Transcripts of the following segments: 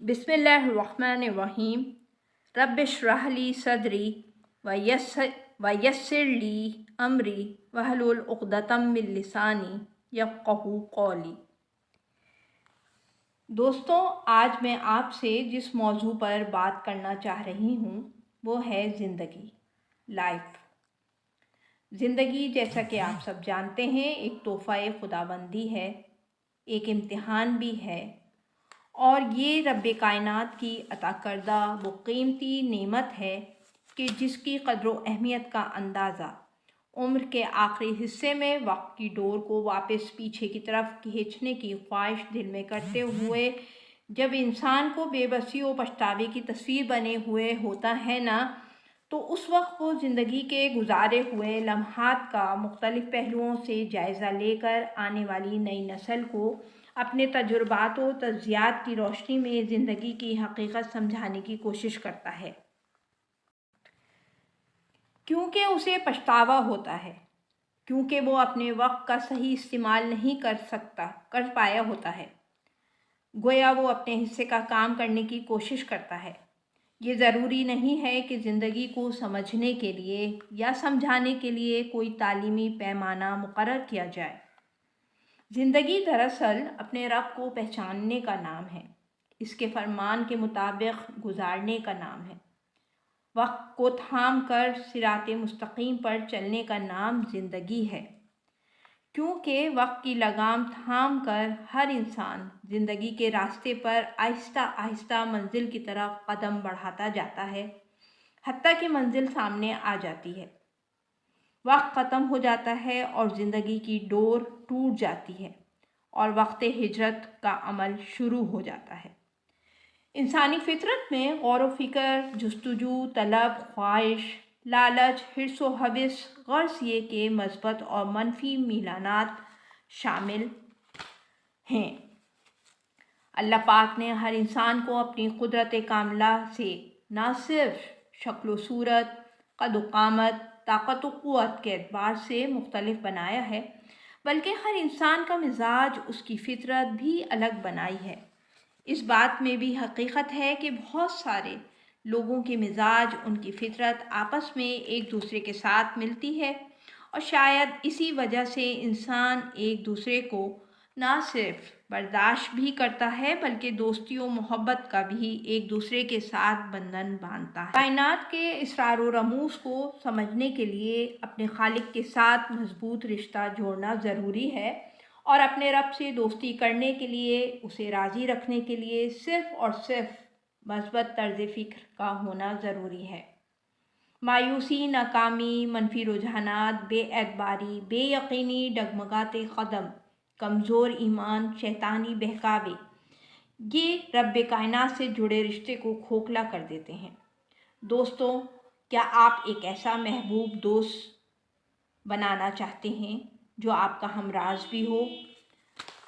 बिस्मिल्लाहिर्रहमानिर्रहीम। रब्बिश्रह ली सदरी वयस्सिर ली अमरी वहलुल उक़दतम मिन लिसानी यफ़क़हू क़ौली। दोस्तों, आज मैं आपसे जिस मौजू पर बात करना चाह रही हूँ वो है ज़िंदगी, लाइफ। ज़िंदगी, जैसा कि आप सब जानते हैं, एक तोहफ़ा खुदाबंदी है, एक इम्तिहान भी है, और ये रब्बे कायनात की अता करदा वो कीमती नेमत है कि जिसकी क़द्र व अहमियत का अंदाज़ा उम्र के आखिरी हिस्से में वक्त की डोर को वापस पीछे की तरफ खींचने की ख्वाहिश दिल में करते हुए जब इंसान को बेबसी व पछतावे की तस्वीर बने हुए होता है ना, तो उस वक्त वो ज़िंदगी के गुजारे हुए लम्हात का मुख्तलिफ़ पहलुओं से जायज़ा लेकर आने वाली नई नस्ल को अपने तजुर्बात व तज्ज़ियात की रोशनी में ज़िंदगी की हकीकत समझाने की कोशिश करता है, क्योंकि उसे पछतावा होता है, क्योंकि वो अपने वक्त का सही इस्तेमाल नहीं कर पाया होता है। गोया वो अपने हिस्से का काम करने की कोशिश करता है। ये ज़रूरी नहीं है कि ज़िंदगी को समझने के लिए या समझाने के लिए कोई तालीमी पैमाना मुकर्रर किया जाए। ज़िंदगी दरअसल अपने रब को पहचानने का नाम है, इसके फरमान के मुताबिक गुजारने का नाम है। वक्त को थाम कर सिराते मुस्तकीम पर चलने का नाम ज़िंदगी है, क्योंकि वक्त की लगाम थाम कर हर इंसान ज़िंदगी के रास्ते पर आहिस्ता आहिस्ता मंजिल की तरफ कदम बढ़ाता जाता है, हत्ता कि मंजिल सामने आ जाती है। वक्त ख़त्म हो जाता है और ज़िंदगी की डोर टूट जाती है और वक्त हिजरत का अमल शुरू हो जाता है। इंसानी फितरत में गौर व फिक्र, जुस्तजू, तलब, ख्वाहिश, लालच, हिर्स व हविस, गर्ज ये के मस्बत और मनफी मीलानात शामिल हैं। अल्लाह पाक ने हर इंसान को अपनी कुदरत कामिला से न सिर्फ शक्ल व सूरत, कद व कामत, ताकत व क़ुव्वत के एतबार से मुख्तलिफ बनाया है, बल्कि हर इंसान का मिजाज, उसकी फितरत भी अलग बनाई है। इस बात में भी हकीकत है कि बहुत सारे लोगों के मिजाज, उनकी फितरत आपस में एक दूसरे के साथ मिलती है, और शायद इसी वजह से इंसान एक दूसरे को ना सिर्फ बर्दाश्त भी करता है बल्कि दोस्ती और मोहब्बत का भी एक दूसरे के साथ बंधन बांधता है। कायनात के इसरार व रमूज़ को समझने के लिए अपने खालिक के साथ मजबूत रिश्ता जोड़ना ज़रूरी है, और अपने रब से दोस्ती करने के लिए, उसे राज़ी रखने के लिए सिर्फ़ और सिर्फ मस्बत तर्ज़ फ़िक्र का होना ज़रूरी है। मायूसी, नाकामी, मनफी रुझानात, बेएतबारी, बेयकीनी, डगमगाते कदम, कमज़ोर ईमान, शैतानी बहकावे, ये रब्बे कायनात से जुड़े रिश्ते को खोखला कर देते हैं। दोस्तों, क्या आप एक ऐसा महबूब दोस्त बनाना चाहते हैं जो आपका हमराज भी हो,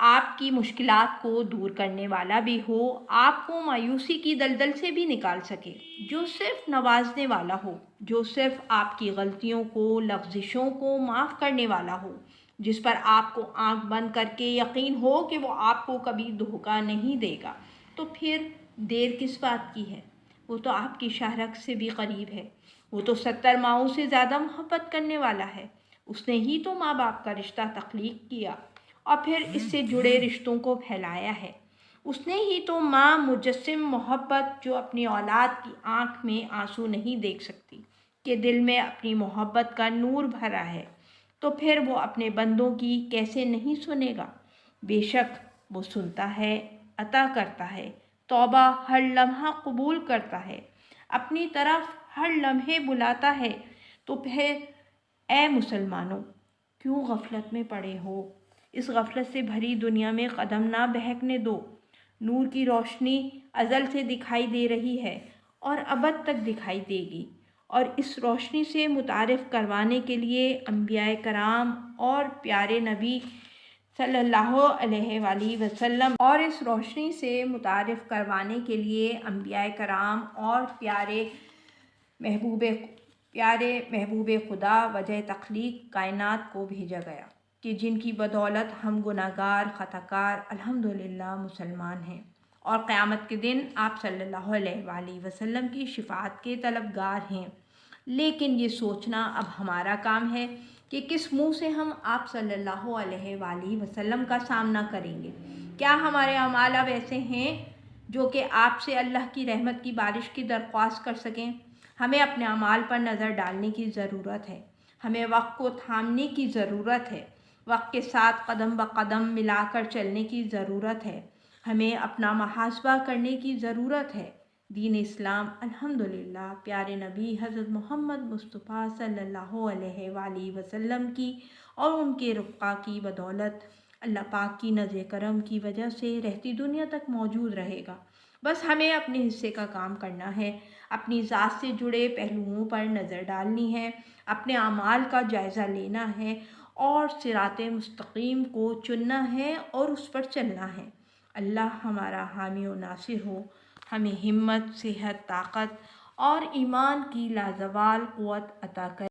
आपकी मुश्किलात को दूर करने वाला भी हो, आपको मायूसी की दलदल से भी निकाल सके, जो सिर्फ नवाजने वाला हो, जो सिर्फ आपकी गलतियों को, लग़्ज़िशों को माफ़ करने वाला हो, जिस पर आपको आंख बंद करके यकीन हो कि वो आपको कभी धोखा नहीं देगा, तो फिर देर किस बात की है? वो तो आपकी शाहरग से भी करीब है। वो तो 70 माओं से ज़्यादा मोहब्बत करने वाला है। उसने ही तो माँ बाप का रिश्ता तख्लीक किया और फिर इससे जुड़े रिश्तों को फैलाया है। उसने ही तो माँ मुजस्सिम मोहब्बत, जो अपनी औलाद की आँख में आंसू नहीं देख सकती, के दिल में अपनी मोहब्बत का नूर भरा है, तो फिर वो अपने बंदों की कैसे नहीं सुनेगा? बेशक वो सुनता है, अता करता है, तौबा हर लम्हा कबूल करता है, अपनी तरफ हर लम्हे बुलाता है। तो फिर ऐ मुसलमानों, क्यों गफलत में पड़े हो? इस गफलत से भरी दुनिया में कदम ना बहकने दो। नूर की रोशनी अज़ल से दिखाई दे रही है और अबद तक दिखाई देगी, और इस रोशनी से मुतारिफ़ करवाने के लिए अंबियाए कराम और प्यारे नबी सल्लल्लाहु अलैहि वसल्लम, और इस रोशनी से मुतारिफ़ करवाने के लिए अंबियाए कराम और प्यारे महबूब खुदा वजह तख्लीक कायनात को भेजा गया, कि जिनकी बदौलत हम गुनाहगार, ख़ताकार अल्हम्दुलिल्लाह मुसलमान हैं, اور قیامت کے دن آپ صلی اللہ علیہ وآلہ وسلم کی شفاعت کے طلبگار ہیں۔ لیکن یہ سوچنا اب ہمارا کام ہے کہ کس منہ سے ہم آپ صلی اللہ علیہ وآلہ وسلم کا سامنا کریں گے۔ کیا ہمارے اعمال اب ایسے ہیں جو کہ آپ سے اللہ کی رحمت کی بارش کی درخواست کر سکیں؟ ہمیں اپنے اعمال پر نظر ڈالنے کی ضرورت ہے۔ ہمیں وقت کو تھامنے کی ضرورت ہے، وقت کے ساتھ قدم بقدم ملا کر چلنے کی ضرورت ہے، ہمیں اپنا محاسبہ کرنے کی ضرورت ہے۔ دین اسلام الحمدللہ پیارے نبی حضرت محمد مصطفیٰ صلی اللہ علیہ وآلہ وسلم کی اور ان کے رفقا کی بدولت اللہ پاک کی نظر کرم کی وجہ سے رہتی دنیا تک موجود رہے گا۔ بس ہمیں اپنے حصے کا کام کرنا ہے، اپنی ذات سے جڑے پہلوؤں پر نظر ڈالنی ہے، اپنے اعمال کا جائزہ لینا ہے اور صراط مستقیم کو چننا ہے اور اس پر چلنا ہے۔ اللہ ہمارا حامی و ناصر ہو، ہمیں ہمت، صحت، طاقت اور ایمان کی لازوال قوت عطا کرے۔